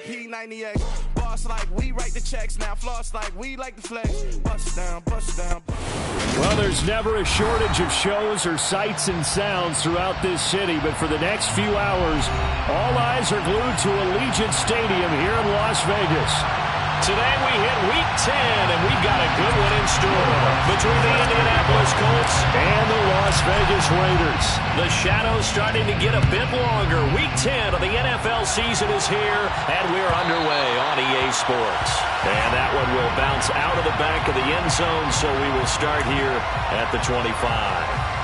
P90X. Boss like we write the checks. Now floss like we like the flex. Bust down, bust down. Well, there's never a shortage of shows or sights and sounds throughout this city, but for the next few hours, all eyes are glued to Allegiant Stadium here in Las Vegas. Today we hit Week 10, and we've got a good one in store between the Indianapolis Colts and the Las Vegas Raiders. The shadow's starting to get a bit longer. Week 10 of the NFL season is here, and we're underway on EA Sports. And that one will bounce out of the back of the end zone, so we will start here at the 25.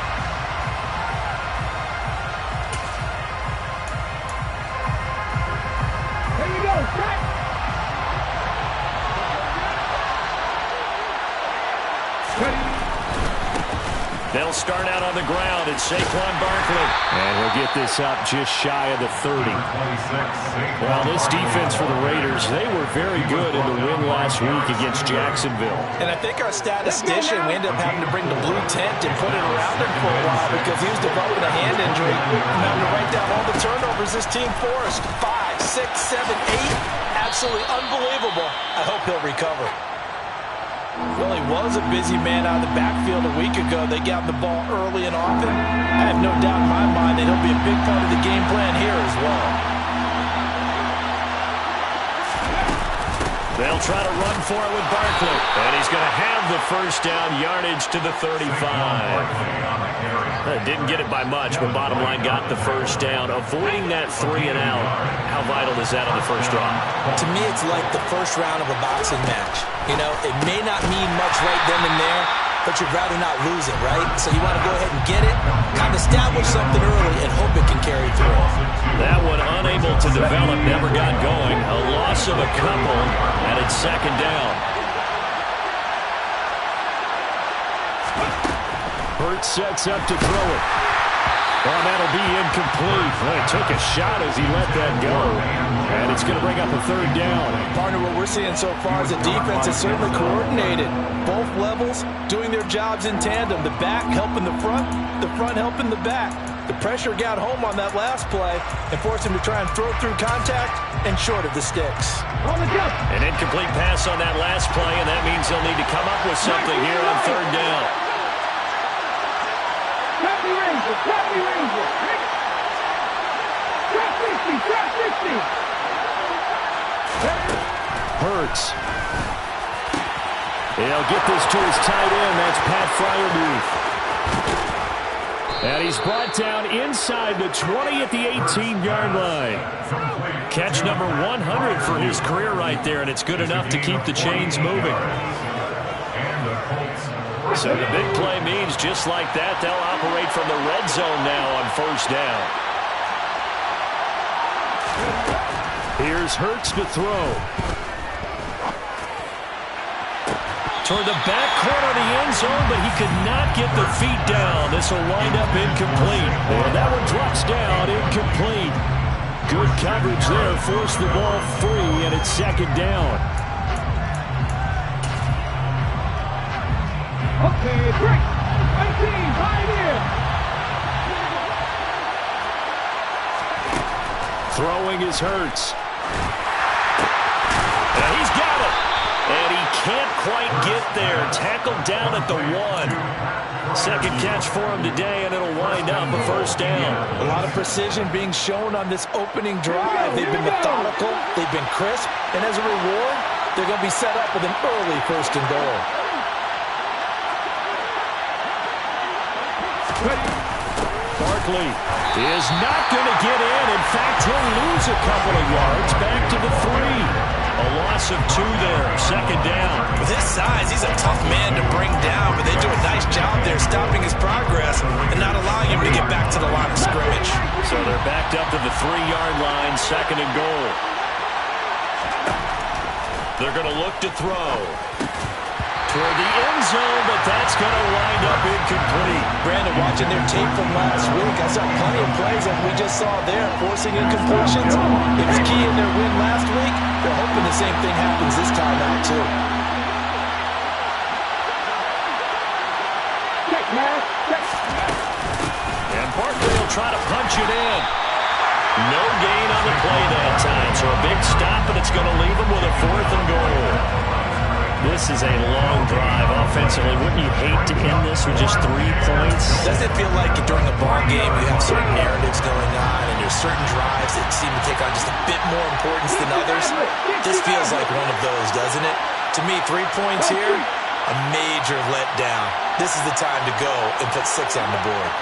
They'll start out on the ground. It's Saquon Barkley. And he'll get this up just shy of the 30. Well, this defense for the Raiders, they were very good in the win last week against Jacksonville. And I think our statistician, we ended up having to bring the blue tent and put it around him for a while because he was developing a hand injury. And having to write down all the turnovers this team forced. 5, 6, 7, 8. Absolutely unbelievable. I hope he'll recover. Well, he was a busy man out of the backfield a week ago. They got the ball early and often. I have no doubt in my mind that he'll be a big part of the game plan here as well. They'll try to run for it with Barkley. And he's going to have the first down yardage to the 35. Didn't get it by much, but bottom line got the first down. Avoiding that 3 and out, how vital is that on the first drive? To me, it's like the first round of a boxing match. You know, it may not mean much right then and there, but you'd rather not lose it, right? So you want to go ahead and get it, kind of establish something early, and hope it can carry through. That one unable to develop, never got going. A loss of a couple, and it's second down. Hurts sets up to throw it. Well, that'll be incomplete. Well, he took a shot as he let that go. And it's going to bring up a third down. Partner, what we're seeing so far is the defense is certainly coordinated. Both levels doing their jobs in tandem. The back helping the front helping the back. The pressure got home on that last play and forced him to try and throw through contact and short of the sticks. An incomplete pass on that last play, and that means they'll need to come up with something here on third down. Hurts. He'll get this to his tight end. That's Pat Freiermuth. And he's brought down inside the 20 at the 18-yard line. Catch number 100 for his career right there, and it's good enough to keep the chains moving. So the big play means just like that, they'll operate from the red zone now on first down. Here's Hurts to throw. Toward the back corner of the end zone, but he could not get the feet down. This will wind up incomplete. And that one drops down, incomplete. Good coverage there, forced the ball free, and it's second down. Okay, break. 19, right in. Throwing is Hurts. And he's got it. And he can't quite get there. Tackled down at the 1. Second catch for him today, and it'll wind up a first down. A lot of precision being shown on this opening drive. They've been methodical. They've been crisp. And as a reward, they're going to be set up with an early first and goal. Barkley is not going to get in. In fact, he'll lose a couple of yards back to the 3. A loss of 2 there, second down. With his size, he's a tough man to bring down, but they do a nice job there stopping his progress and not allowing him to get back to the line of scrimmage. So they're backed up to the 3-yard line, second and goal. They're going to look to throw. Toward the end zone, but that's going to wind up incomplete. Brandon, watching their tape from last week, I saw plenty of plays that we just saw there, forcing incompletions. It was key in their win last week. They're hoping the same thing happens this time out, too. And Barkley will try to punch it in. No gain on the play that time, so a big stop, and it's going to leave them with a 4th and goal. This is a long drive offensively. Wouldn't you hate to end this with just 3 points? Does it feel like during the ball game you have certain narratives going on and there's certain drives that seem to take on just a bit more importance than others? This feels like one of those, doesn't it? To me, 3 points here, a major letdown. This is the time to go and put 6 on the board.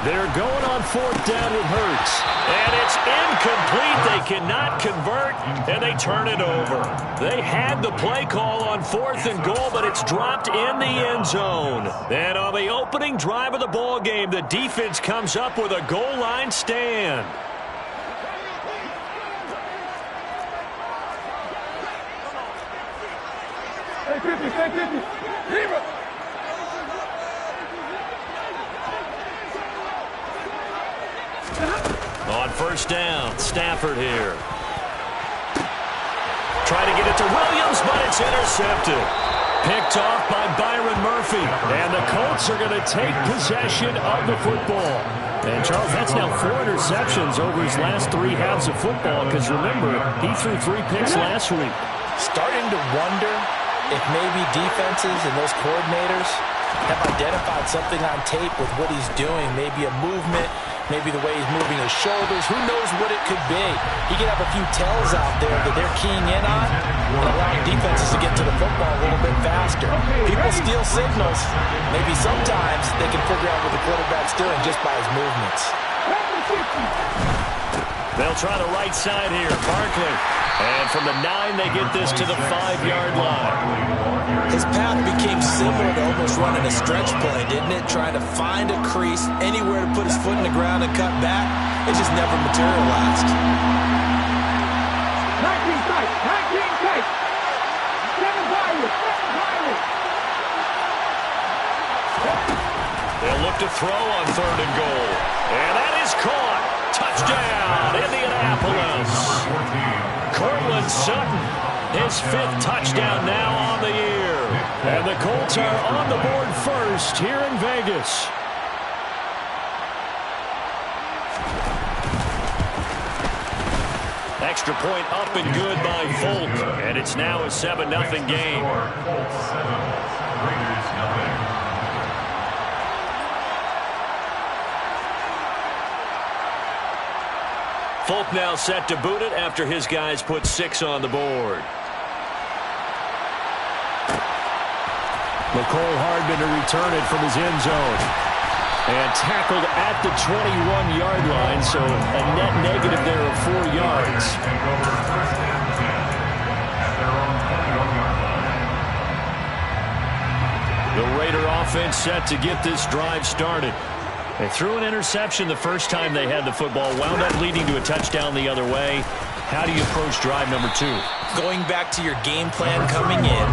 They're going on 4th down with Hurts. And it's incomplete. They cannot convert, and they turn it over. They had the play call on 4th and goal, but it's dropped in the end zone. And on the opening drive of the ball game, the defense comes up with a goal line stand. On 1st down, Stafford here. Try to get it to Williams, but it's intercepted. Picked off by Byron Murphy. And the Colts are going to take possession of the football. And, Charles, that's now 4 interceptions over his last 3 halves of football. Because, remember, he threw 3 picks last week. Starting to wonder if maybe defenses and those coordinators have identified something on tape with what he's doing. Maybe a movement, maybe the way he's moving his shoulders. Who knows what it could be? He could have a few tells out there that they're keying in on and allowing defenses to get to the football a little bit faster. People steal signals. Maybe sometimes they can figure out what the quarterback's doing just by his movements. They'll try the right side here. Barkley. And from the 9, they get this to the 5-yard line. His path became similar to almost running a stretch play, didn't it? Trying to find a crease, anywhere to put his foot in the ground and cut back. It just never materialized. 19 tight. 19 tight. 7 violent. 7 violent. They'll look to throw on 3rd and goal. And that is caught. Touchdown, Indianapolis. Cortland Sutton, his 5th touchdown now on the year. And the Colts are on the board first here in Vegas. Extra point up and good by Folk. And it's now a 7-0 game. Folk now set to boot it after his guys put 6 on the board. McCole Hardman to return it from his end zone. And tackled at the 21-yard line, so a net negative there of 4 yards. The Raider offense set to get this drive started. They threw an interception the first time they had the football, wound up leading to a touchdown the other way. How do you approach drive number 2? Going back to your game plan coming in,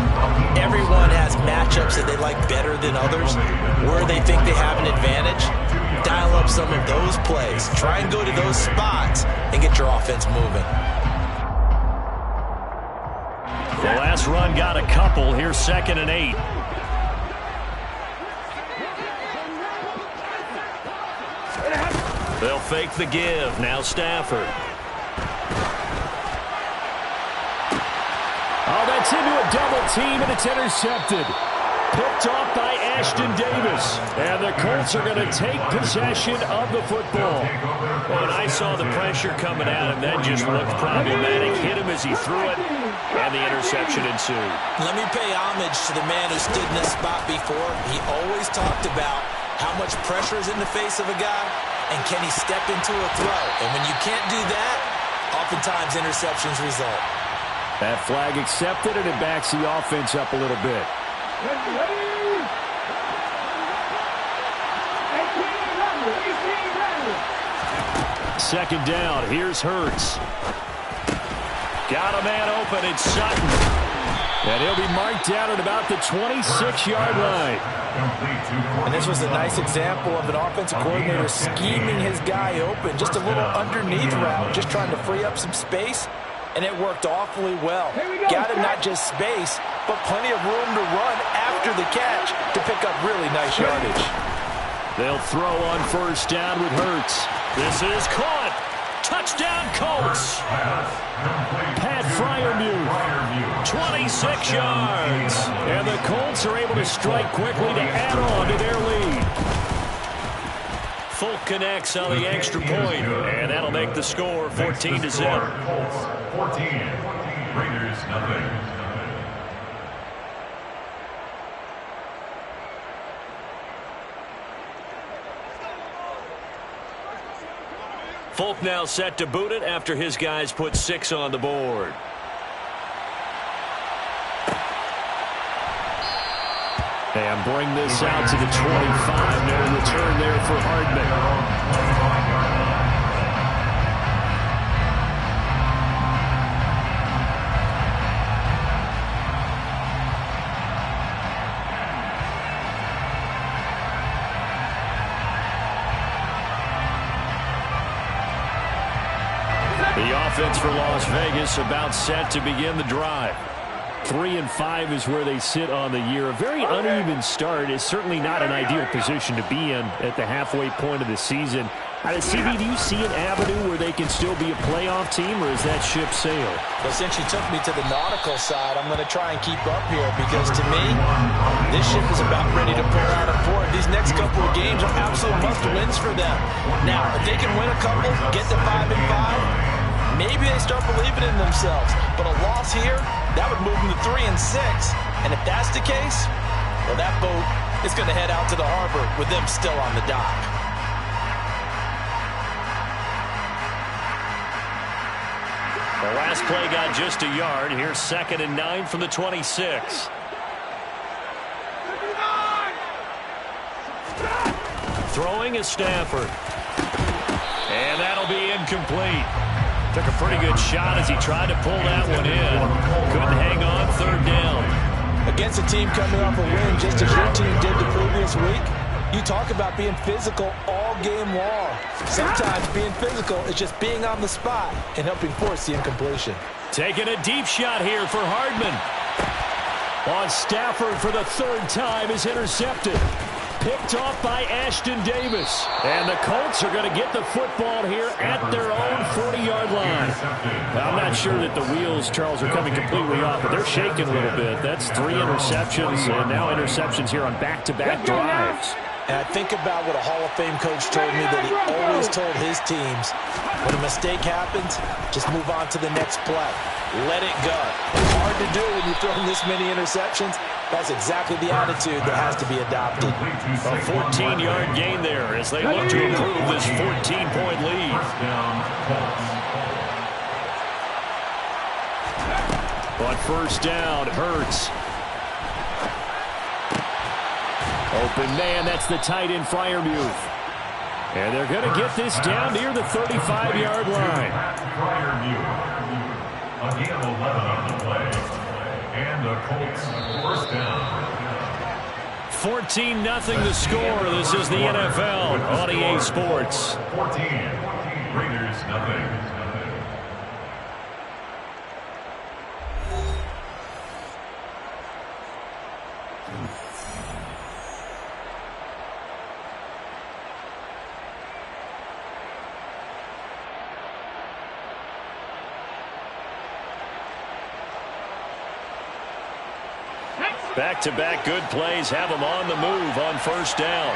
everyone has matchups that they like better than others, where they think they have an advantage. Dial up some of those plays. Try and go to those spots and get your offense moving. The last run got a couple. Here's 2nd and 8. They'll fake the give. Now Stafford. Oh, that's into a double team, and it's intercepted. Picked off by Ashton Davis. And the Colts are going to take possession of the football. When I saw the pressure coming at him, that just looked problematic. Hit him as he threw it, and the interception ensued. Let me pay homage to the man who stood in this spot before. He always talked about how much pressure is in the face of a guy, and can he step into a throw? And when you can't do that, oftentimes interceptions result. That flag accepted, and it backs the offense up a little bit. 2nd down. Here's Hurts. Got a man open. It's Sutton. And he'll be marked down at about the 26-yard line. And this was a nice example of an offensive coordinator scheming his guy open. Just a little underneath route, just trying to free up some space. And it worked awfully well. Got him not just space, but plenty of room to run after the catch to pick up really nice yardage. They'll throw on first down with Hurts. This is caught. Touchdown Colts. Pat Freiermuth, 26 yards. And the Colts are able to strike quickly to add on to their lead. Folk connects on the extra point, and that'll make the score 14-0. Colts 14, Raiders nothing. Folk now set to boot it after his guys put 6 on the board. And bring this out to the 25. No return there for Hardman. The offense for Las Vegas about set to begin the drive. 3-5 is where they sit on the year. A very uneven start is certainly not an ideal position to be in at the halfway point of the season. CB, do you see an avenue where they can still be a playoff team, or is that ship sailed? Well, since you took me to the nautical side, I'm going to try and keep up here because, to me, this ship is about ready to pull out of port. These next couple of games are absolute must-wins for them. Now, if they can win a couple, get to 5-5, maybe they start believing in themselves. But a loss here, that would move them to 3-6. And if that's the case, well, that boat is going to head out to the harbor with them still on the dock. The last play got just a yard. Here's 2nd and 9 from the 26. Throwing is Stafford. And that'll be incomplete. Took a pretty good shot as he tried to pull that one in. Couldn't hang on 3rd down. Against a team coming off a win just as your team did the previous week, you talk about being physical all game long. Sometimes being physical is just being on the spot and helping force the incompletion. Taking a deep shot here for Hardman. On Stafford for the 3rd time is intercepted. Picked off by Ashton Davis. And the Colts are going to get the football here at their own 40-yard line. I'm not sure that the wheels, Charles, are coming completely off, but they're shaking a little bit. That's 3 interceptions, and now interceptions here on back-to-back drives. And I think about what a Hall of Fame coach told me that he always told his teams, when a mistake happens, just move on to the next play. Let it go. It's hard to do when you're throwing this many interceptions. That's exactly the attitude that has to be adopted. A 14-yard gain there as they look to improve this 14-point lead. On first down, Hurts. Open man, that's the tight end, Freiermuth. And they're going to get this down near the 35-yard line. A gain of 11 on the play. And the Colts first down. 14-0 the score. This is the NFL on EA Sports. 14, Raiders nothing. Back-to-back good plays have them on the move on first down.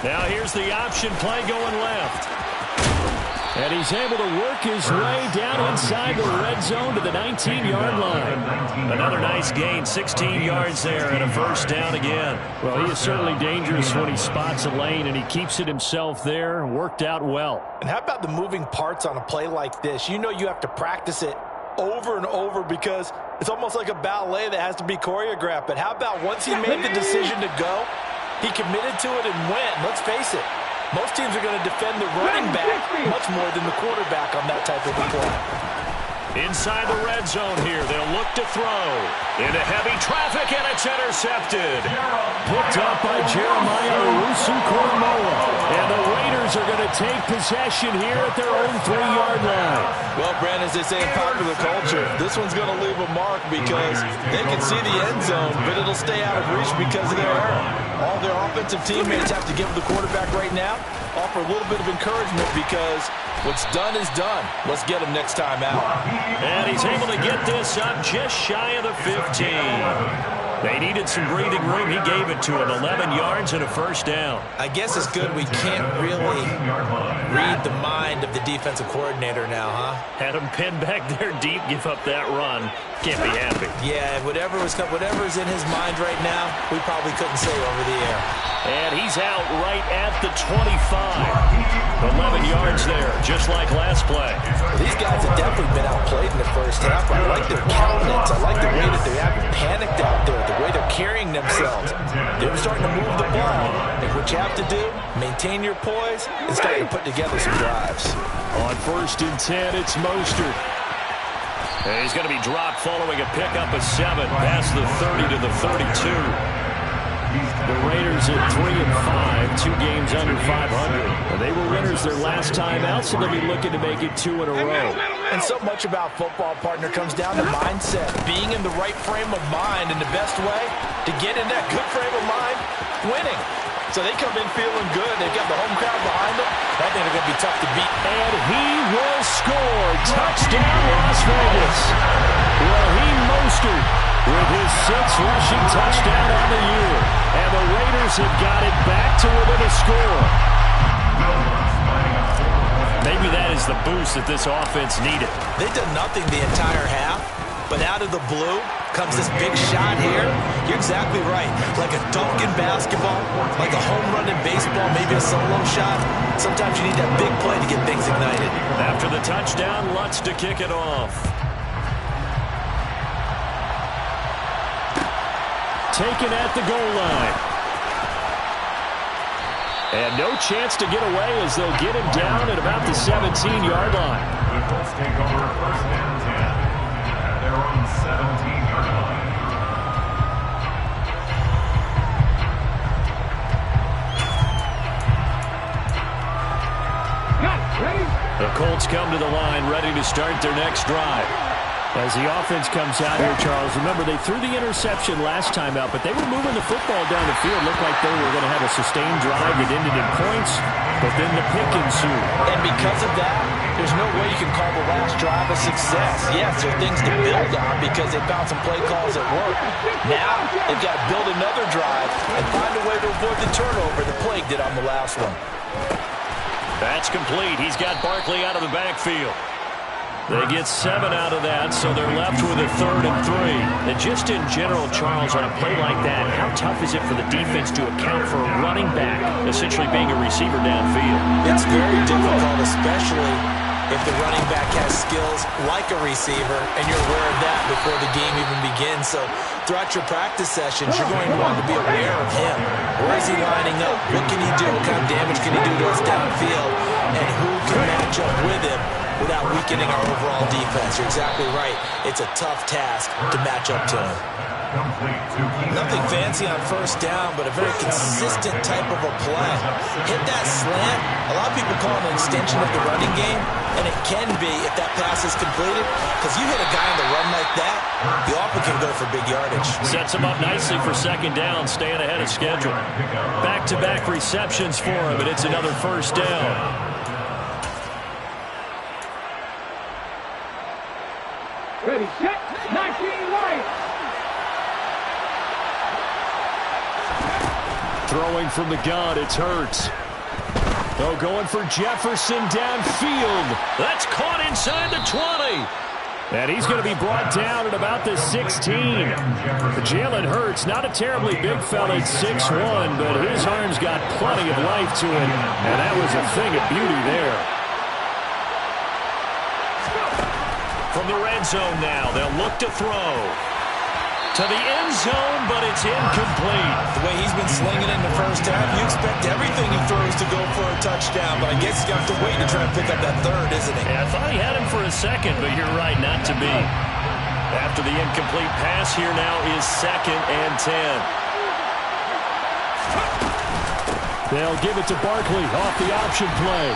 Now here's the option play going left. And he's able to work his way down inside the red zone to the 19-yard line. Another nice gain, 16 yards there and a first down again. Well, he is certainly dangerous when he spots a lane, and he keeps it himself there. Worked out well. And how about the moving parts on a play like this? You know you have to practice it over and over because it's almost like a ballet that has to be choreographed. But how about once he made the decision to go, he committed to it and went. Let's face it. Most teams are going to defend the running back much more than the quarterback on that type of a play. Inside the red zone here, they'll look to throw. Into heavy traffic, and it's intercepted. Picked up by Jeremiah Owusu-Koramoah. And the Raiders are going to take possession here at their own 3-yard line. Well, Brandon, as they say in popular culture, this one's going to leave a mark because they can see the end zone, but it'll stay out of reach because of their error. All their offensive teammates have to give the quarterback right now, offer a little bit of encouragement because what's done is done. Let's get him next time out. And he's able to get this up just shy of the 15. They needed some breathing room. He gave it to him. 11 yards and a first down. I guess it's good we can't really read the mind of the defensive coordinator now, huh? Had him pinned back there deep, give up that run. Can't be happy. Yeah, whatever's in his mind right now, we probably couldn't say over the air. And he's out right at the 25. 11 yards there, just like last play. These guys have definitely been outplayed in the first half. I like their countenance. I like the way that they haven't panicked out there, the way they're carrying themselves. They're starting to move the ball. And what you have to do, maintain your poise and start to put together some drives. On 1st and 10, it's Mostert. And he's going to be dropped following a pickup of 7 past the 30 to the 32. The Raiders at 3-5, 2 games under 500. And they were winners their last time out, so they'll be looking to make it 2 in a row. And so much about football, partner, comes down to mindset. Being in the right frame of mind, and the best way to get in that good frame of mind, winning. So they come in feeling good. They've got the home crowd behind them. I think they're going to be tough to beat. And he will score. Touchdown, Las Vegas. Raheem Mostert with his 6th rushing touchdown on the year. And the Raiders have got it back to within a score. Maybe that is the boost that this offense needed. They've done nothing the entire half, but out of the blue comes this big shot here. You're exactly right. Like a dunk in basketball, like a home run in baseball, maybe a solo shot. Sometimes you need that big play to get things ignited. After the touchdown, Lutz to kick it off. Taken at the goal line. And no chance to get away as they'll get him down at about the 17-yard line. The Colts take over 1st and 10 at their own 17-yard line. The Colts come to the line ready to start their next drive. As the offense comes out here, Charles, remember they threw the interception last time out, but they were moving the football down the field. Looked like they were going to have a sustained drive that ended in points, but then the pick ensued. And because of that, there's no way you can call the last drive a success. Yes, there are things to build on because they found some play calls that work. Now, they've got to build another drive and find a way to avoid the turnover the plague did on the last one. That's complete. He's got Barkley out of the backfield. They get 7 out of that, so they're left with a 3rd and 3. And just in general, Charles, on a play like that, how tough is it for the defense to account for a running back essentially being a receiver downfield? It's very difficult, especially if the running back has skills like a receiver, and you're aware of that before the game even begins. So throughout your practice sessions, you're going to want to be aware of him. Where is he lining up? What can he do? What kind of damage can he do to us downfield? And who can match up with him without weakening our overall defense? You're exactly right. It's a tough task to match up to him. Nothing fancy on 1st down, but a very consistent type of a play. Hit that slant. A lot of people call it an extension of the running game, and it can be if that pass is completed, because you hit a guy on the run like that, you often can go for big yardage. Sets him up nicely for 2nd down, staying ahead of schedule. Back-to-back receptions for him, and it's another 1st down. Ready, set, 19 right. Throwing from the gun, it's Hurts. Oh, going for Jefferson downfield. That's caught inside the 20. And he's going to be brought down at about the 16. Jalen Hurts, not a terribly big fella at 6'1", but his arm's got plenty of life to it. And that was a thing of beauty there. From the red zone now, they'll look to throw. to the end zone, but it's incomplete. The way he's been slinging in the first half, you expect everything he throws to go for a touchdown, but I guess he's got to wait to try and pick up that third, isn't he? Yeah, I thought he had him for a second, but you're right, not to be. After the incomplete pass, here now is 2nd and 10. They'll give it to Barkley off the option play.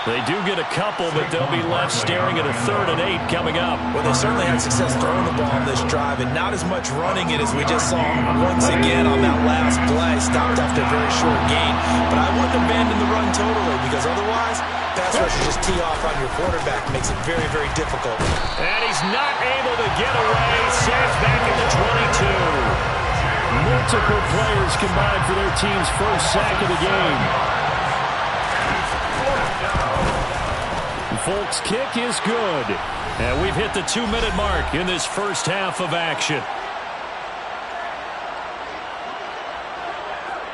They do get a couple, but they'll be left staring at a 3rd and 8 coming up. Well, they certainly had success throwing the ball on this drive, and not as much running it as we just saw once again on that last play. Stopped after a very short gain. But I wouldn't abandon the run totally, because otherwise, pass rushers just tee off on your quarterback. It makes it very, very difficult. And he's not able to get away. Sacked back at the 22. Multiple players combined for their team's first sack of the game. Folks, kick is good. And we've hit the 2-minute mark in this first half of action.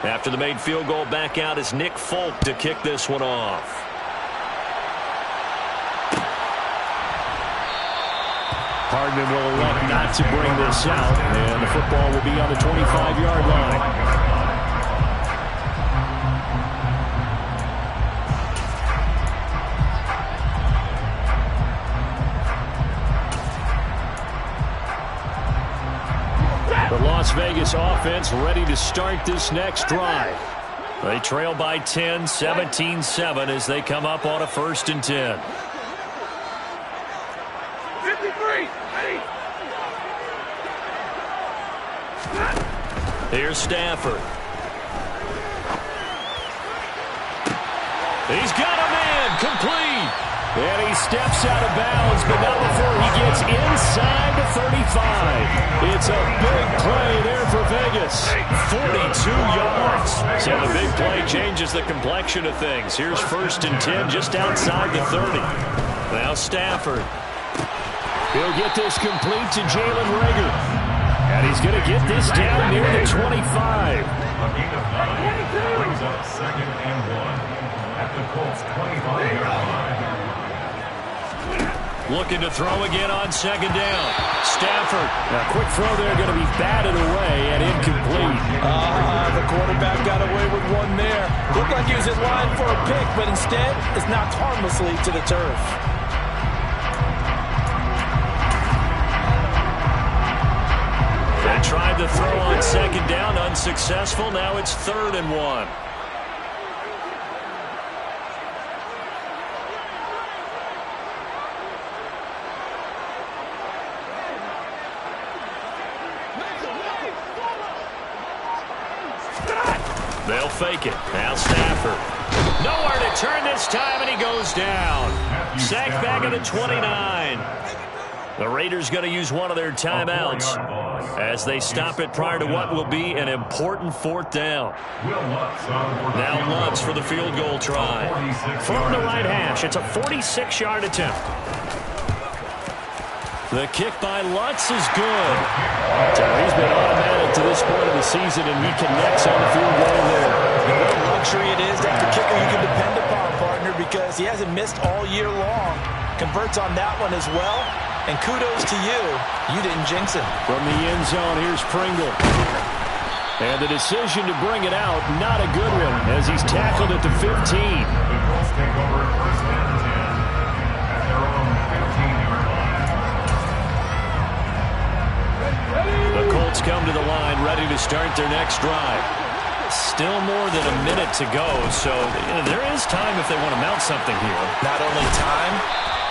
After the made field goal, back out is Nick Folk to kick this one off. Hardman will elect not to bring this out, and the football will be on the 25-yard line. The Las Vegas offense ready to start this next drive. They trail by 10, 17-7 as they come up on a 1st and 10. 53. Here's Stafford. He's got a man, complete. And he steps out of bounds, but not before he gets inside the 35. It's a big play there for Vegas. 42 yards. So the big play changes the complexion of things. Here's 1st and 10 just outside the 30. Now Stafford. He'll get this complete to Jalen Reagor. And he's going to get this down near the 25. A gain of 9 brings up 2nd and 1 at the Colts 25-yard line. Looking to throw again on 2nd down. Stafford. A quick throw there going to be batted away and incomplete. The quarterback got away with one there. Looked like he was in line for a pick, but instead it's knocked harmlessly to the turf. They tried to throw on 2nd down, unsuccessful. Now it's 3rd and 1. They'll fake it. Now Stafford. Nowhere to turn this time, and he goes down. Sacked back at the 29. The Raiders going to use one of their timeouts as they stop it prior to what will be an important 4th down. Now Lutz for the field goal try. From the right hash, it's a 46-yard attempt. The kick by Lutz is good. So he's been automatic to this point of the season, and he connects on the field goal there. And what a luxury it is to have a kicker you can depend upon, partner, because he hasn't missed all year long. Converts on that one as well. And kudos to you. You didn't jinx him. From the end zone, here's Pringle. And the decision to bring it out, not a good one, as he's tackled at the 15. The Colts take over at 1st and 10 at their own 15-yard line. The Colts come to the line ready to start their next drive. Still more than a minute to go, so there is time if they want to mount something here. Not only time,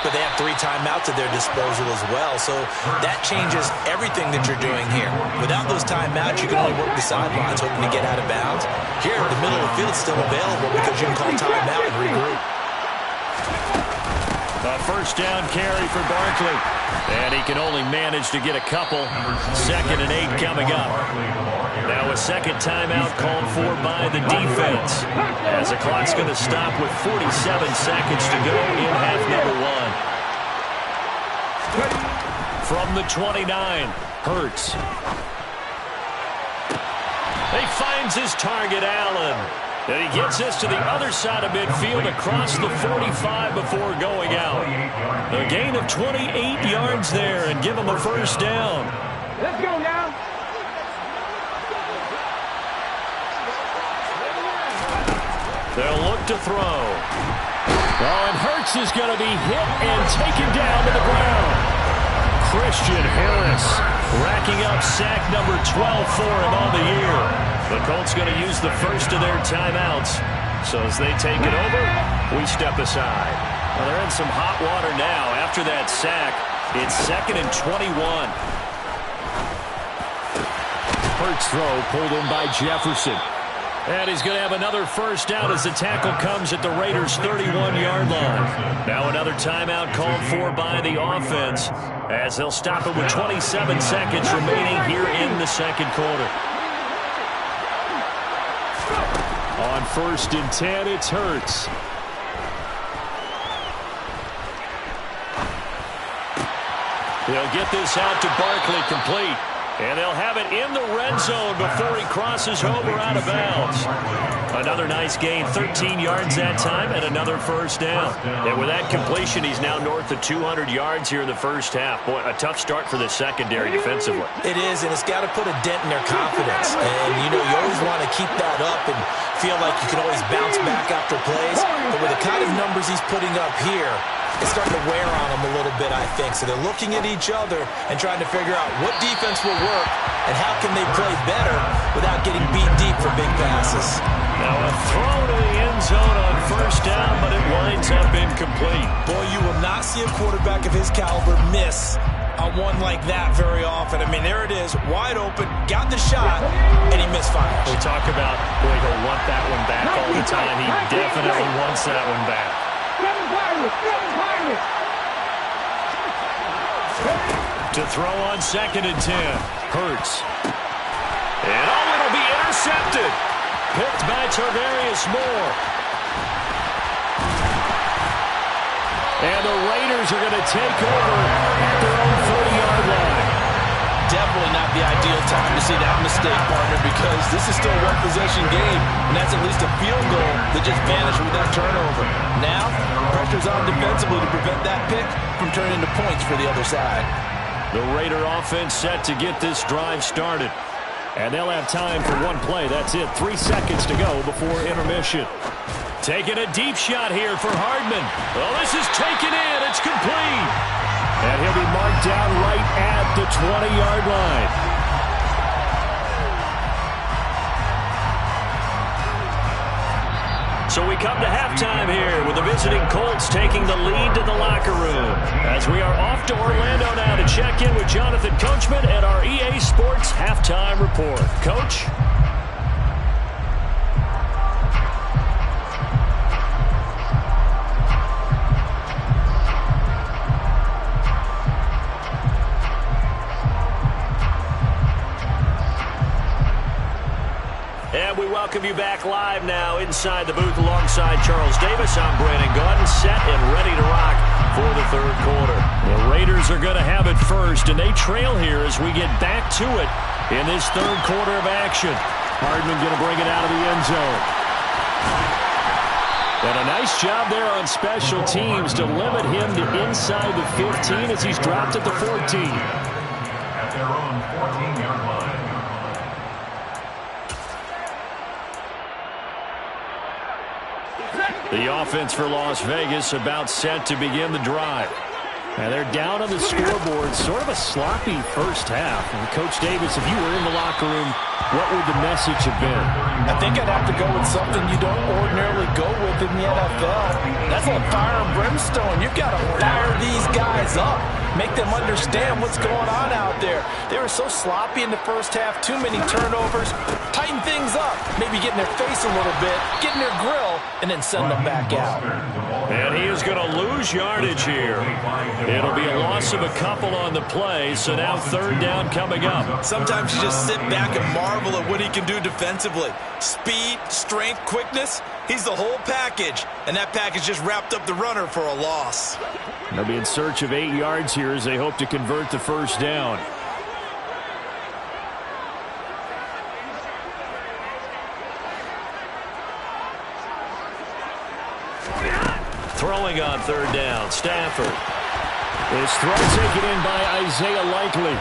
but they have 3 timeouts at their disposal as well. So that changes everything that you're doing here. Without those timeouts, you can only work the sidelines, hoping to get out of bounds. Here, the middle of the field is still available because you can call timeout and regroup. A 1st down carry for Barkley. And he can only manage to get a couple. 2nd and 8 coming up. Now a 2nd timeout called for by the defense, as the clock's going to stop with 47 seconds to go in half number 1. From the 29, Hurts. He finds his target, Allen. And he gets this to the other side of midfield across the 45 before going out. A gain of 28 yards there and give him a 1st down. Let's go now. They'll look to throw. Oh, and Hurts is going to be hit and taken down to the ground. Christian Harris racking up sack number 12 for him on the year. The Colts going to use the first of their timeouts. So as they take it over, we step aside. Well, they're in some hot water now. After that sack, it's 2nd and 21. Hurts throw pulled in by Jefferson. And he's going to have another first down as the tackle comes at the Raiders' 31-yard line. Now another timeout called for by the offense as they'll stop it with 27 seconds remaining here in the second quarter. On 1st and 10, it's Hurts. They'll get this out to Barkley complete. And they'll have it in the red zone before he crosses over out of bounds. Another nice gain, 13 yards that time, and another first down. And with that completion, he's now north of 200 yards here in the first half. Boy, a tough start for the secondary defensively. It is, and it's got to put a dent in their confidence. And, you know, you always want to keep that up and feel like you can always bounce back after plays. But with the kind of numbers he's putting up here, it's starting to wear on them a little bit, I think. So they're looking at each other and trying to figure out what defense will work and how can they play better without getting beat deep for big passes. Now a throw to the end zone on first down, but it winds up incomplete. Boy, you will not see a quarterback of his caliber miss on one like that very often. I mean, there it is, wide open, got the shot, and he misfires. We talk about, boy, he'll want that one back all the time. He definitely wants that one back. To throw on 2nd and 10. Hurts. And it'll be intercepted. Picked by Tarvarius Moore. And the Raiders are going to take over at their own 40-yard line. Definitely not the ideal time to see that mistake, partner, because this is still a one-possession game, and that's at least a field goal that just vanished with that turnover. Now, pressure's on defensively to prevent that pick from turning into points for the other side. The Raider offense set to get this drive started. And they'll have time for one play. That's it. 3 seconds to go before intermission. Taking a deep shot here for Hardman. Well, this is taken in. It's complete. And he'll be marked down right at the 20-yard line. So we come to halftime here with the visiting Colts taking the lead to the locker room. As we are off to Orlando now to check in with Jonathan Coachman and our EA Sports Halftime Report. Coach? And we welcome you back live now inside the booth alongside Charles Davis. I'm Brandon Gaudin, set and ready to rock for the third quarter. The Raiders are going to have it first, and they trail here as we get back to it in this third quarter of action. Hardman going to bring it out of the end zone. And a nice job there on special teams to limit him to inside the 15 as he's dropped at the 14. At their own 14-yard line. The offense for Las Vegas about set to begin the drive. And they're down on the scoreboard. Sort of a sloppy first half. And Coach Davis, if you were in the locker room, what would the message have been? I think I'd have to go with something you don't ordinarily go with in the NFL. That's like fire and brimstone. You've got to fire these guys up. Make them understand what's going on out there. They were so sloppy in the first half. Too many turnovers. Tighten things up. Maybe get in their face a little bit. Get in their grill. And then send them back out. And he is going to lose yardage here. It'll be a loss of a couple on the play. So now third down coming up. Sometimes you just sit back and marvel at what he can do defensively. Speed, strength, quickness. He's the whole package. And that package just wrapped up the runner for a loss. They'll be in search of 8 yards here as they hope to convert the first down. Throwing on third down, Stafford. His throw taken in by Isaiah Likely.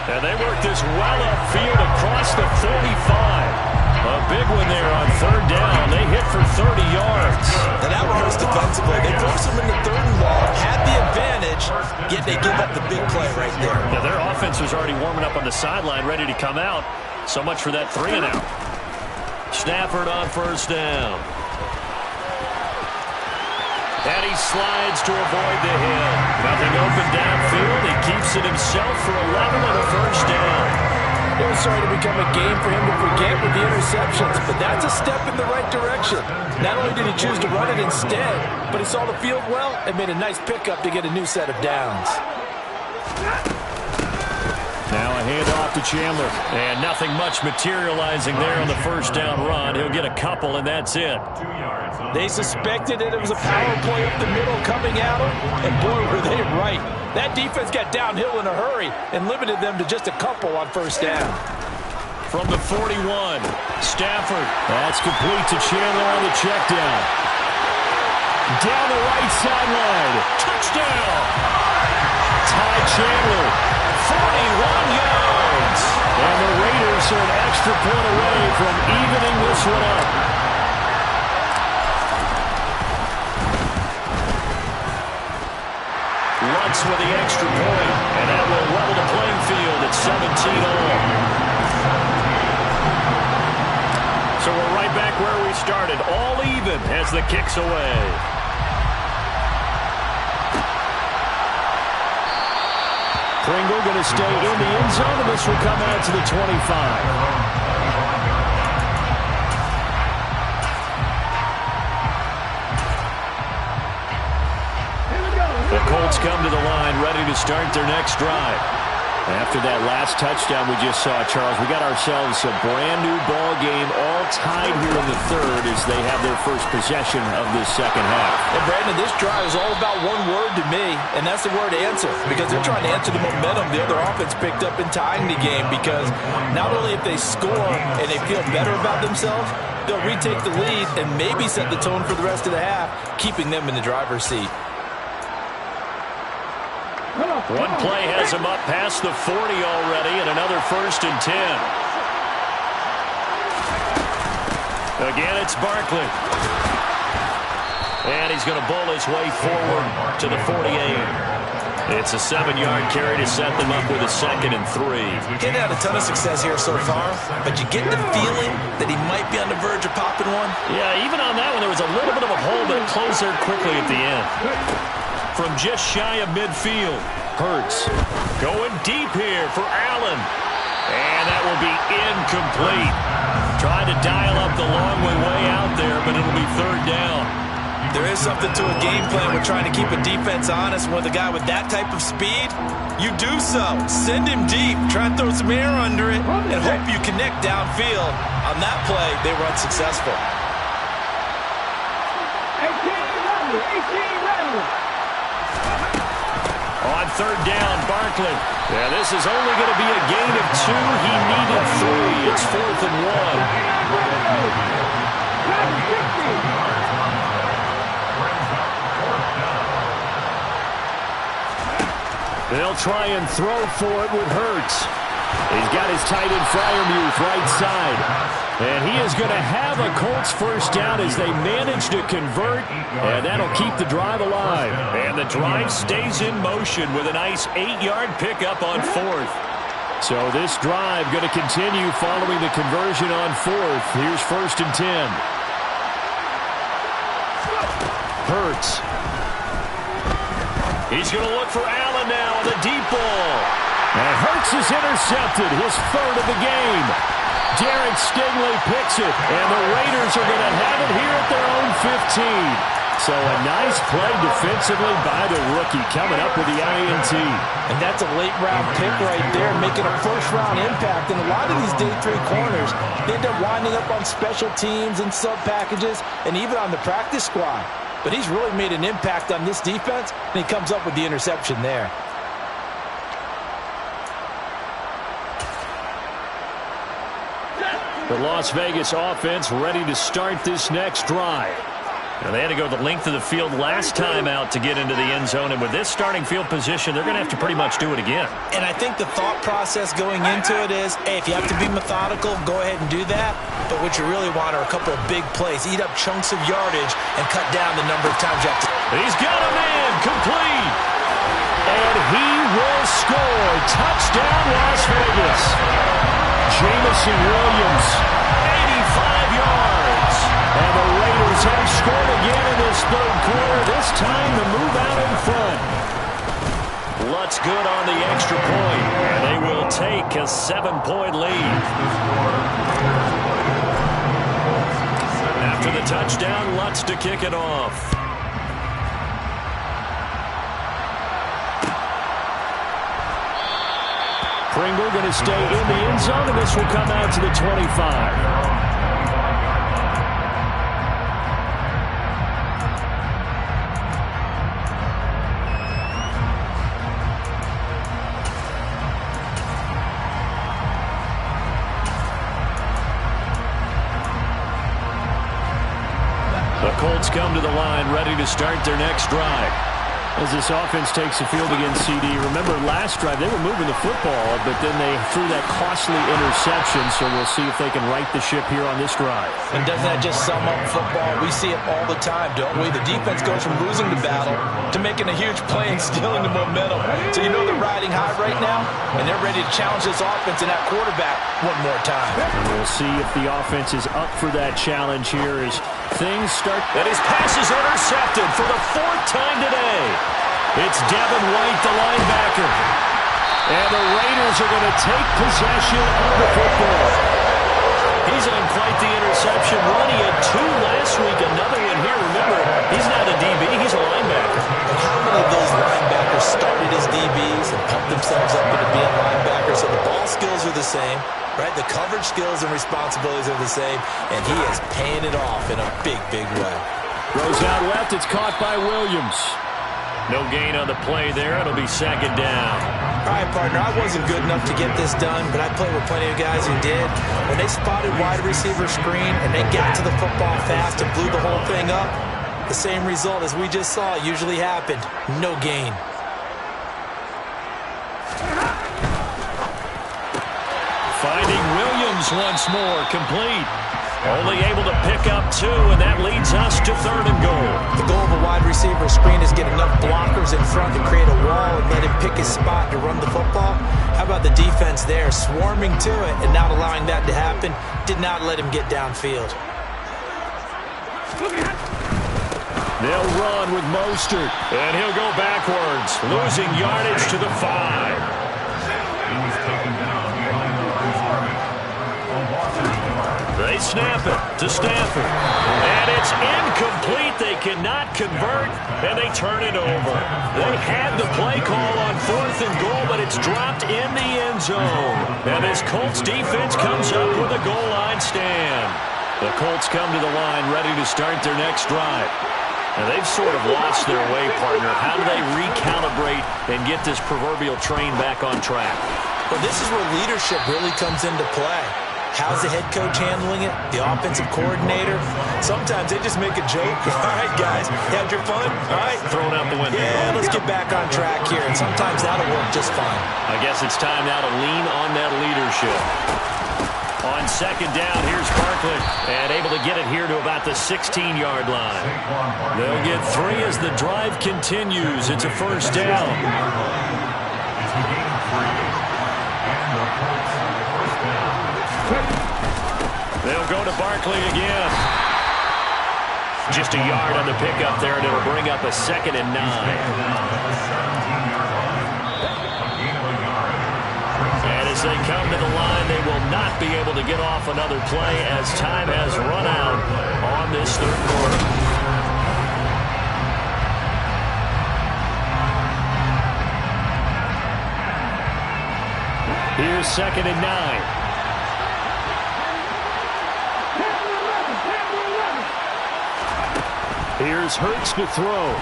And they work this well upfield across the 45. A big one there on third down. They hit for 30 yards. And that one hurts defensively. They forced them into third and long, had the advantage, yet they give up the big play right there. Yeah, their offense was already warming up on the sideline, ready to come out. So much for that 3-and-out. Stafford on first down. And he slides to avoid the hit. Nothing open downfield. He keeps it himself for 11 and a first down. It was starting to become a game for him to forget with the interceptions, but that's a step in the right direction. Not only did he choose to run it instead, but he saw the field well and made a nice pickup to get a new set of downs. Now a handoff to Chandler. And nothing much materializing there on the first down run. He'll get a couple, and that's it. They suspected that it was a power play up the middle coming at them, and boy, were they right. That defense got downhill in a hurry and limited them to just a couple on first down. From the 41, Stafford. That's complete to Chandler on the check down. Down the right sideline. Touchdown. Ty Chandler, 41 yards. And the Raiders are an extra point away from evening this one up. Lutz with the extra point, and that will level the playing field at 17-all. So we're right back where we started, all even as the kick's away. Pringle going to stay in the end zone, and this will come out to the 25. The Colts come to the line, ready to start their next drive. After that last touchdown we just saw, Charles, we got ourselves a brand-new ball game, all tied here in the third as they have their first possession of this second half. And, Brandon, this drive is all about one word to me, and that's the word answer, because they're trying to answer the momentum the other offense picked up in tying the game, because not only if they score and they feel better about themselves, they'll retake the lead and maybe set the tone for the rest of the half, keeping them in the driver's seat. One play has him up past the 40 already, and another 1st and 10. Again, it's Barkley. And he's going to bowl his way forward to the 48. It's a 7-yard carry to set them up with a 2nd and 3. He's had a ton of success here so far, but you get the feeling that he might be on the verge of popping one. Yeah, even on that one, there was a little bit of a hole, but it closed there quickly at the end. From just shy of midfield, Hurts going deep here for Allen. And that will be incomplete. Trying to dial up the long way out there, but it'll be 3rd down. There is something to a game plan with trying to keep a defense honest. With a guy with that type of speed, you do so. Send him deep, try and throw some air under it, and hope you connect downfield. On that play, they were unsuccessful. 18 Randall. On 3rd down, Barkley. Yeah, this is only going to be a gain of 2. He needed 3. It's 4th and 1. They'll try and throw for it with Hurts. He's got his tight end Freiermuth right side. And he is going to have a Colts first down as they manage to convert, and that'll keep the drive alive. And the drive stays in motion with a nice 8-yard pickup on 4th. So this drive going to continue following the conversion on 4th. Here's 1st and 10. Hurts. He's going to look for Allen now on the deep ball. And Hurts is intercepted, his 3rd of the game. Derek Stingley picks it, and the Raiders are going to have it here at their own 15. So a nice play defensively by the rookie coming up with the INT. And that's a late-round pick right there, making a first-round impact. And a lot of these day 3 corners, they end up winding up on special teams and sub-packages and even on the practice squad. But he's really made an impact on this defense, and he comes up with the interception there. The Las Vegas offense ready to start this next drive. And they had to go the length of the field last time out to get into the end zone. And with this starting field position, they're going to have to pretty much do it again. And I think the thought process going into it is, hey, if you have to be methodical, go ahead and do that. But what you really want are a couple of big plays. Eat up chunks of yardage and cut down the number of times you have to. He's got a man complete. And he will score. Touchdown, Las Vegas. Jamison Williams, 85 yards. And the Raiders have scored again in this third quarter. This time to move out in front. Lutz good on the extra point. And they will take a 7-point lead. After the touchdown, Lutz to kick it off. Pringle going to stay in the end zone, and this will come out to the 25. The Colts come to the line, ready to start their next drive. As this offense takes the field against CD, remember last drive they were moving the football, but then they threw that costly interception, so we'll see if they can right the ship here on this drive. And doesn't that just sum up football? We see it all the time, don't we? The defense goes from losing the battle to making a huge play and stealing the momentum. So you know they're riding high right now, and they're ready to challenge this offense and that quarterback one more time. And we'll see if the offense is up for that challenge here as things start. And his pass is intercepted for the 4th time today. It's Devin White, the linebacker. And the Raiders are going to take possession of the football. He's on quite the interception run. He had 2 last week, another one here. Remember, he's not a DB, he's a linebacker. And how many of those linebackers started as DBs and pumped themselves up into being linebackers? So the ball skills are the same, right? The coverage skills and responsibilities are the same, and he is paying it off in a big, big way. Throws out left, it's caught by Williams. No gain on the play there. It'll be 2nd down. All right, partner, I wasn't good enough to get this done, but I played with plenty of guys who did. When they spotted wide receiver screen and they got to the football fast and blew the whole thing up, the same result as we just saw usually happened. No gain. Finding Williams once more, complete. Only able to pick up 2, and that leads us to 3rd and goal. The goal of a wide receiver screen is get enough blockers in front to create a wall and let him pick his spot to run the football. How about the defense there, swarming to it and not allowing that to happen? Did not let him get downfield. They'll run with Mostert, and he'll go backwards, losing yardage to the 5. He was taken down behind the line of scrimmage. A loss of 4. They snap it to Stafford. And it's incomplete. They cannot convert, and they turn it over. They had the play call on 4th and goal, but it's dropped in the end zone. And this Colts defense comes up with a goal line stand. The Colts come to the line ready to start their next drive. And they've sort of lost their way, partner. How do they recalibrate and get this proverbial train back on track? Well, this is where leadership really comes into play. How's the head coach handling it? The offensive coordinator? Sometimes they just make a joke. All right, guys, had your fun? All right. Thrown out the window. Yeah, let's get back on track here. And sometimes that'll work just fine. I guess it's time now to lean on that leadership. On 2nd down, here's Barkley. And able to get it here to about the 16-yard line. They'll get 3 as the drive continues. It's a 1st down. It's a gain of 3. And the Colts first down. They'll go to Barkley again. Just a yard on the pickup there, and it'll bring up a 2nd and 9. And as they come to the line, they will not be able to get off another play as time has run out on this 3rd quarter. Here's 2nd and 9. Here's Hurts to throw.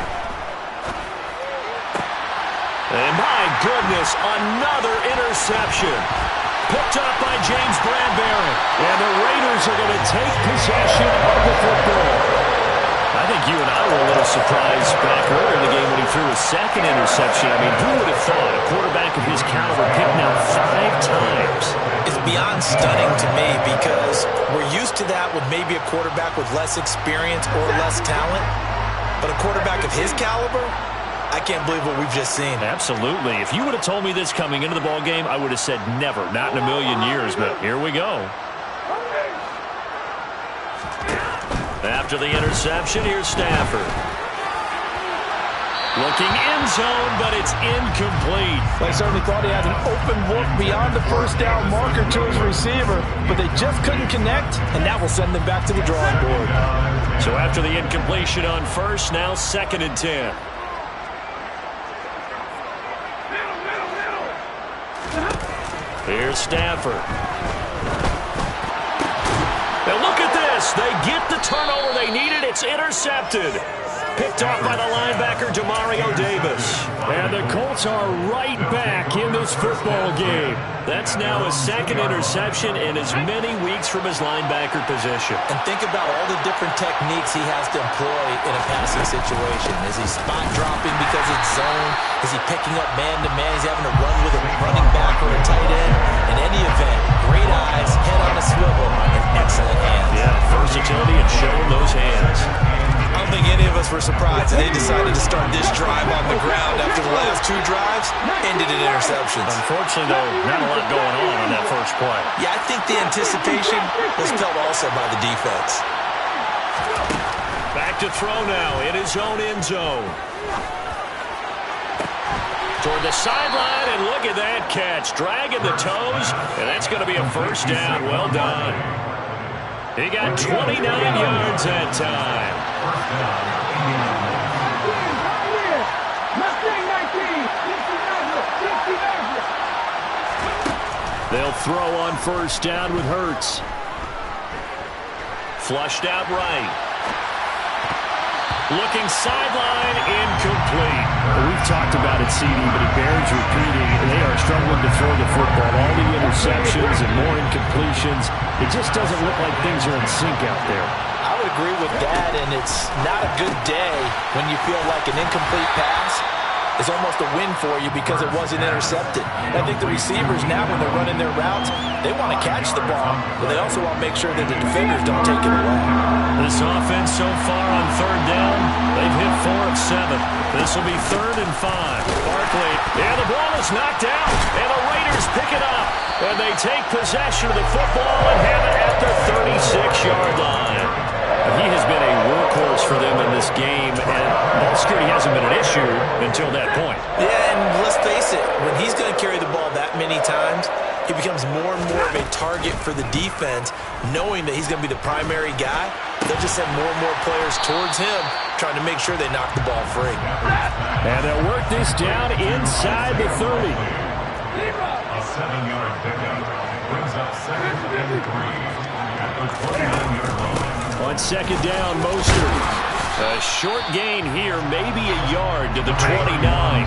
And my goodness, another interception. Picked up by James Bradbury. And the Raiders are going to take possession of the football. I think you and I were a little surprised back earlier in the game when he threw his second interception. I mean, who would have thought a quarterback of his caliber picked out 5 times? It's beyond stunning to me because we're used to that with maybe a quarterback with less experience or less talent. But a quarterback of his caliber, I can't believe what we've just seen. Absolutely. If you would have told me this coming into the ball game, I would have said never, not in a million years. But here we go. After the interception, here's Stafford. Looking end zone, but it's incomplete. They certainly thought he had an open look beyond the first down marker to his receiver, but they just couldn't connect, and that will send them back to the drawing board. So after the incompletion on first, now 2nd and 10. Here's Stafford. Now look at this. They get the turnover they needed. It's intercepted. Picked off by the linebacker, Demario Davis. And the Colts are right back in this football game. That's now his 2nd interception in as many weeks from his linebacker position. And think about all the different techniques he has to employ in a passing situation. Is he spot dropping because it's zone? Is he picking up man-to-man? He's having to run with a running back or a tight end. In any event, great eyes, head on a swivel, and excellent hands. Yeah, versatility and showing those hands. I don't think any of us were surprised that they decided to start this drive on the ground after the last 2 drives ended in interceptions. Unfortunately, though, not a lot going on that first play. Yeah, I think the anticipation was felt also by the defense. Back to throw now in his own end zone. Toward the sideline, and look at that catch. Dragging the toes, and that's going to be a first down. Well done. He got 29 yards that time. They'll throw on first down with Hurts. Flushed out right. Looking sideline, incomplete. We've talked about it, CD, but it bears repeating. They are struggling to throw the football. All the interceptions and more incompletions. It just doesn't look like things are in sync out there. I would agree with that, and it's not a good day when you feel like an incomplete pass is almost a win for you because it wasn't intercepted. And I think the receivers now, when they're running their routes, they want to catch the ball, but they also want to make sure that the defenders don't take it away. This offense so far on 3rd down, they've hit 4 of 7. This will be 3rd and 5. Barkley, and the ball is knocked out, and the Raiders pick it up. And they take possession of the football and have it at the 36-yard line. He has been a workhorse for them in this game, and ball security hasn't been an issue until that point. Yeah, and let's face it, when he's going to carry the ball that many times, he becomes more and more of a target for the defense, knowing that he's going to be the primary guy. They'll just send more and more players towards him, trying to make sure they knock the ball free. And they'll work this down inside the 30. A 7-yard pickup brings up 2nd and 3 at the 29-yard line. On 2nd down, Mostert. A short gain here, maybe a yard to the 29.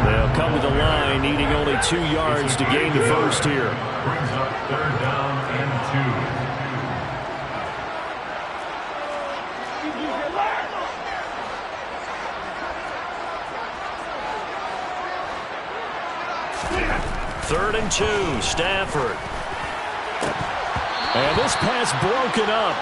They'll come to the line, needing only 2 yards to gain the first here. Brings up 3rd down and 2. 3rd and 2, Stafford. And this pass broken up.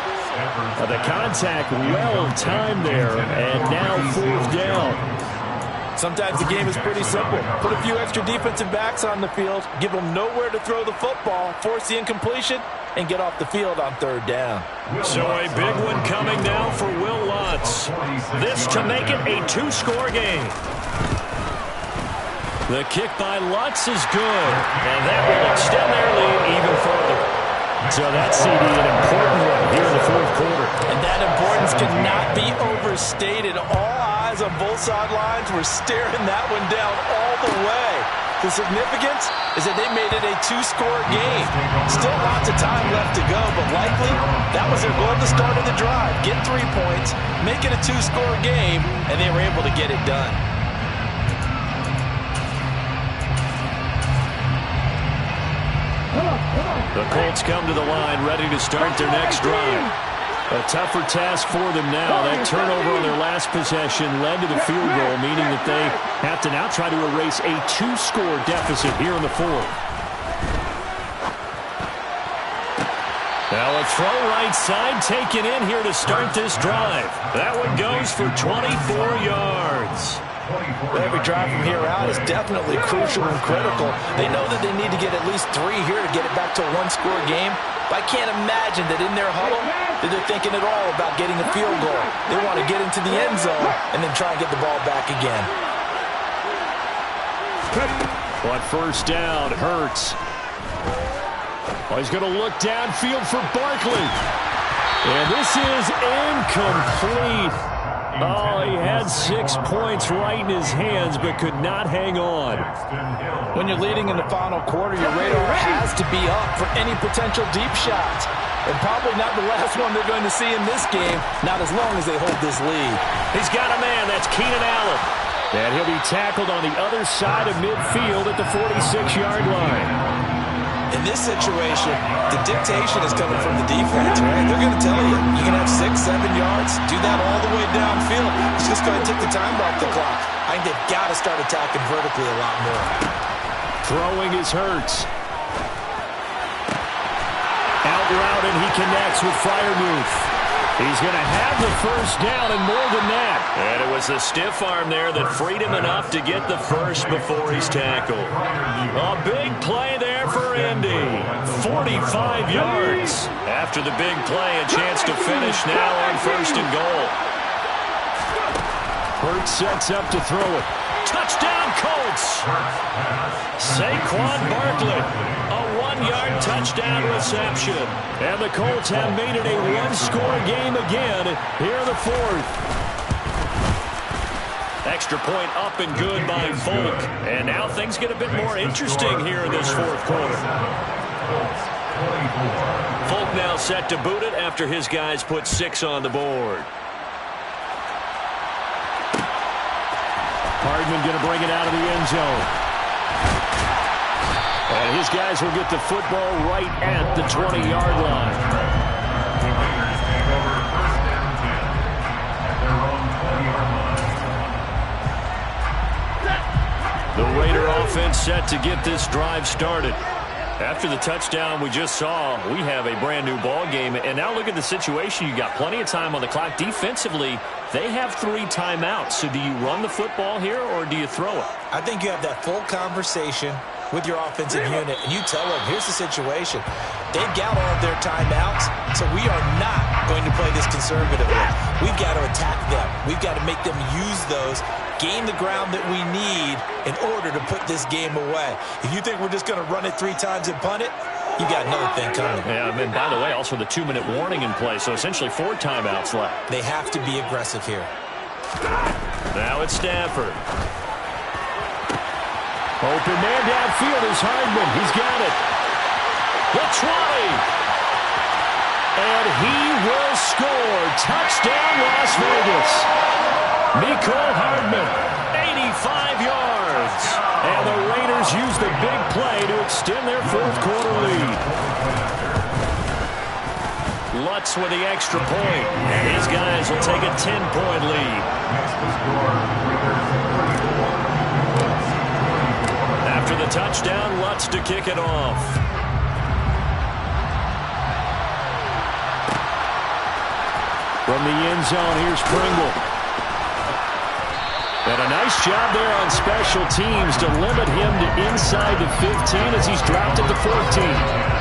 The contact well timed there, and now 4th down. Sometimes the game is pretty simple. Put a few extra defensive backs on the field, give them nowhere to throw the football, force the incompletion, and get off the field on 3rd down. So a big one coming now for Will Lutz. This to make it a 2-score game. The kick by Lutz is good, and that will extend their lead even further. So that's, CD, an important one here in the 4th quarter. And that importance cannot be overstated. All eyes on both sidelines were staring that one down all the way. The significance is that they made it a 2-score game. Still lots of time left to go, but likely that was their goal at the start of the drive. Get 3 points, make it a 2-score game, and they were able to get it done. The Colts come to the line ready to start their next drive. A tougher task for them now. That turnover on their last possession led to the field goal, meaning that they have to now try to erase a 2-score deficit here in the fourth. Now a throw right side taken in here to start this drive. That one goes for 24 yards. Every drive from here out is definitely crucial and critical. They know that they need to get at least 3 here to get it back to a 1-score game. But I can't imagine that in their huddle that they're thinking at all about getting a field goal. They want to get into the end zone and then try and get the ball back again. But first down, Hurts. Oh, he's going to look downfield for Barkley. And this is incomplete. Oh, he had 6 points right in his hands, but could not hang on. When you're leading in the final quarter, your radar has to be up for any potential deep shots. And probably not the last one they're going to see in this game, not as long as they hold this lead. He's got a man. That's Keenan Allen. And he'll be tackled on the other side of midfield at the 46-yard line. In this situation, the dictation is coming from the defense, right? They're going to tell you, you can have 6, 7 yards, do that all the way downfield. It's just going to take the time off the clock. I think they've got to start attacking vertically a lot more. Throwing his Hurts. Out route, and he connects with Freiermuth. He's going to have the first down and more than that. And it was the stiff arm there that freed him enough to get the first before he's tackled. A big play there for Indy. 45 yards. After the big play, a chance to finish now on first and goal. Hurts sets up to throw it. Touchdown, Colts. Saquon Barkley. A 1-yard touchdown reception. And the Colts have made it a 1-score game again here in the fourth. Extra point up and good by Folk. And now things get a bit more interesting here in this fourth quarter. Folk now set to boot it after his guys put 6 on the board. Hardman going to bring it out of the end zone. And his guys will get the football right at the 20-yard line. The Raider offense set to get this drive started. After the touchdown we just saw, we have a brand new ball game. And now look at the situation. You got plenty of time on the clock. Defensively, they have 3 timeouts. So do you run the football here or do you throw it? I think you have that full conversation with your offensive unit, and you tell them, here's the situation. They've got all of their timeouts, so we are not going to play this conservatively. We've got to attack them. We've got to make them use those, gain the ground that we need in order to put this game away. If you think we're just going to run it 3 times and punt it, you got another thing coming. Yeah, and by the way, also the 2-minute warning in play, so essentially 4 timeouts left. They have to be aggressive here. Now it's Stafford. Open man downfield is Hardman. He's got it. The 20. And he will score. Touchdown, Las Vegas. Mecole Hardman, 85 yards. And the Raiders use the big play to extend their fourth quarter lead. Lutz with the extra point. And his guys will take a 10-point lead. After the touchdown, Lutz to kick it off. From the end zone, here's Pringle. And a nice job there on special teams to limit him to inside the 15 as he's dropped at the 14.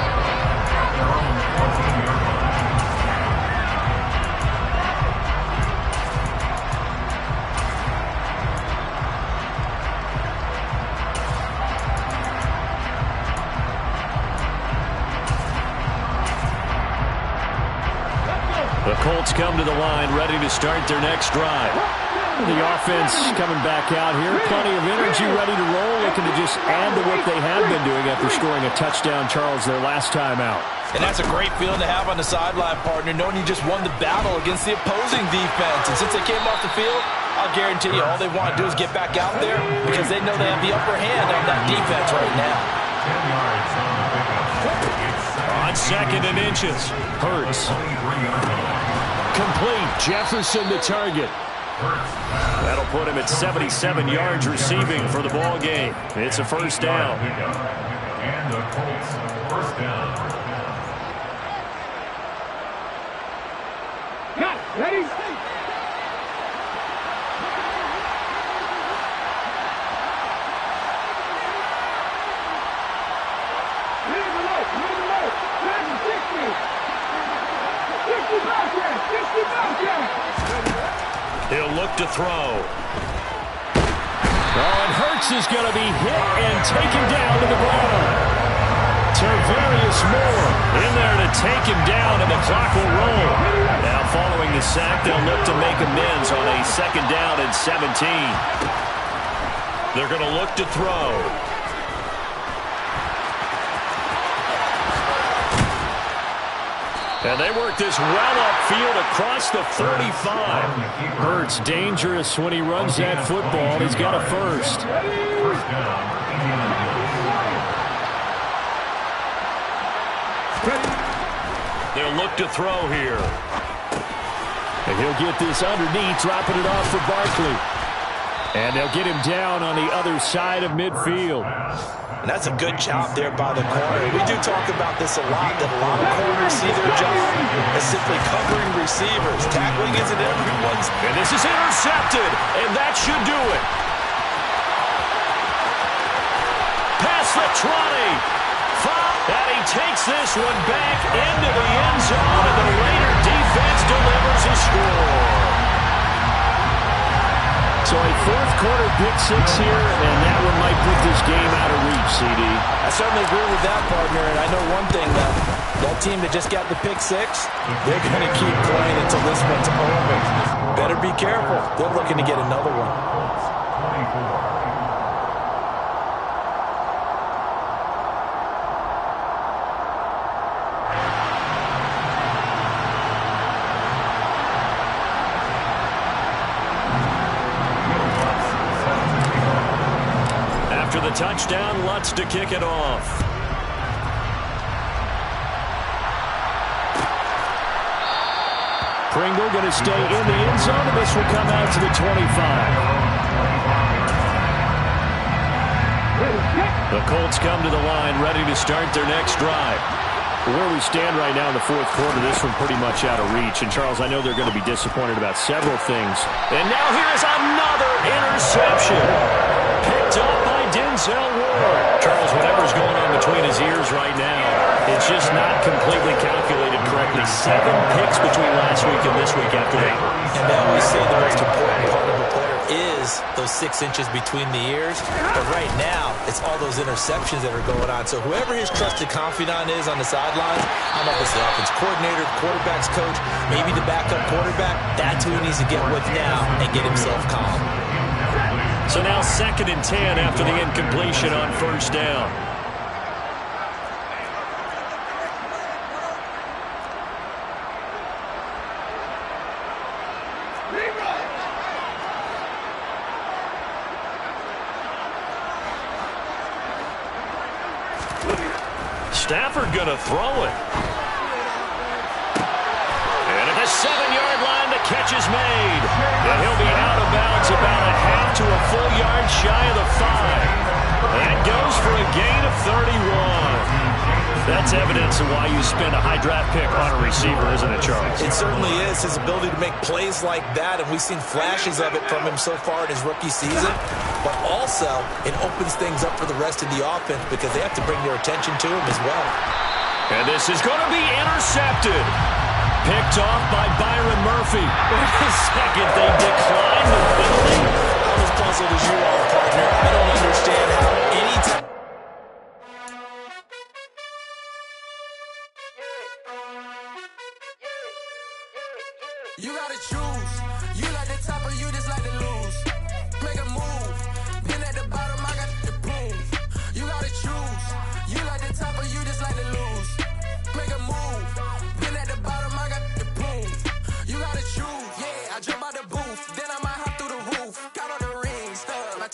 The Colts come to the line, ready to start their next drive. The offense coming back out here. Plenty of energy, ready to roll. Looking to just add to what they have been doing after scoring a touchdown, Charles, their last time out. And that's a great feeling to have on the sideline, partner, knowing you just won the battle against the opposing defense. And since they came off the field, I'll guarantee you all they want to do is get back out there because they know they have the upper hand on that defense right now. 10 yards on the pickup. On 2nd and inches, Hurts. Incomplete. Jefferson the target. That'll put him at 77 yards receiving for the ball game. It's a first down. And the Colts first down. Got it. Ready? He'll look to throw. Oh, and Hurts is going to be hit and taken down to the ground. Tarvarius Moore in there to take him down, and the clock will roll. Now, following the sack, they'll look to make amends on a second down and 17. They're going to look to throw. And they work this well upfield across the 35. Hurts dangerous when he runs that football. He's got a first. First down. They'll look to throw here. And he'll get this underneath, dropping it off for Barkley. And they'll get him down on the other side of midfield. And that's a good job there by the corner. We do talk about this a lot, that a lot of corners see their job as simply covering receivers. Tackling isn't everyone's. And this is intercepted, and that should do it. Pass the 20. And he takes this one back into the end zone, and the Raider defense delivers a score. So a fourth-quarter pick six here, and that one might put this game out of reach, CD. I certainly agree with that, partner, and I know one thing, though. That team that just got the pick six, they're going to keep playing until this one's over. Better be careful. They're looking to get another one. 24. After the touchdown, Lutz to kick it off. Pringle going to stay in the end zone, and this will come out to the 25. The Colts come to the line, ready to start their next drive. Where we stand right now in the fourth quarter, this one pretty much out of reach. And, Charles, I know they're going to be disappointed about several things. And now here's another interception. Picked up by Denzel Ward. Charles, whatever's going on between his ears right now, it's just not completely calculated correctly. 7 picks between last week and this week after that. And they always say the most important part of a player is those 6 inches between the ears. But right now, it's all those interceptions that are going on. So whoever his trusted confidant is on the sidelines, I don't know if it's the offense coordinator, quarterback's coach, maybe the backup quarterback, that's who he needs to get with now and get himself calm. So now 2nd and 10 after the incompletion on first down. Stafford going to throw it. And at the 7-yard line, the catch is made. And he'll be out of bounds about a half to a full yard shy of the 5. That goes for a gain of 31. That's evidence of why you spend a high draft pick on a receiver, isn't it, Charles? It certainly is. His ability to make plays like that, and we've seen flashes of it from him so far in his rookie season. But also, it opens things up for the rest of the offense because they have to bring their attention to him as well. And this is going to be intercepted. Picked off by Byron Murphy. Wait a second, they declined the penalty? I'm as puzzled as you are, partner. I don't understand how any time. You gotta choose.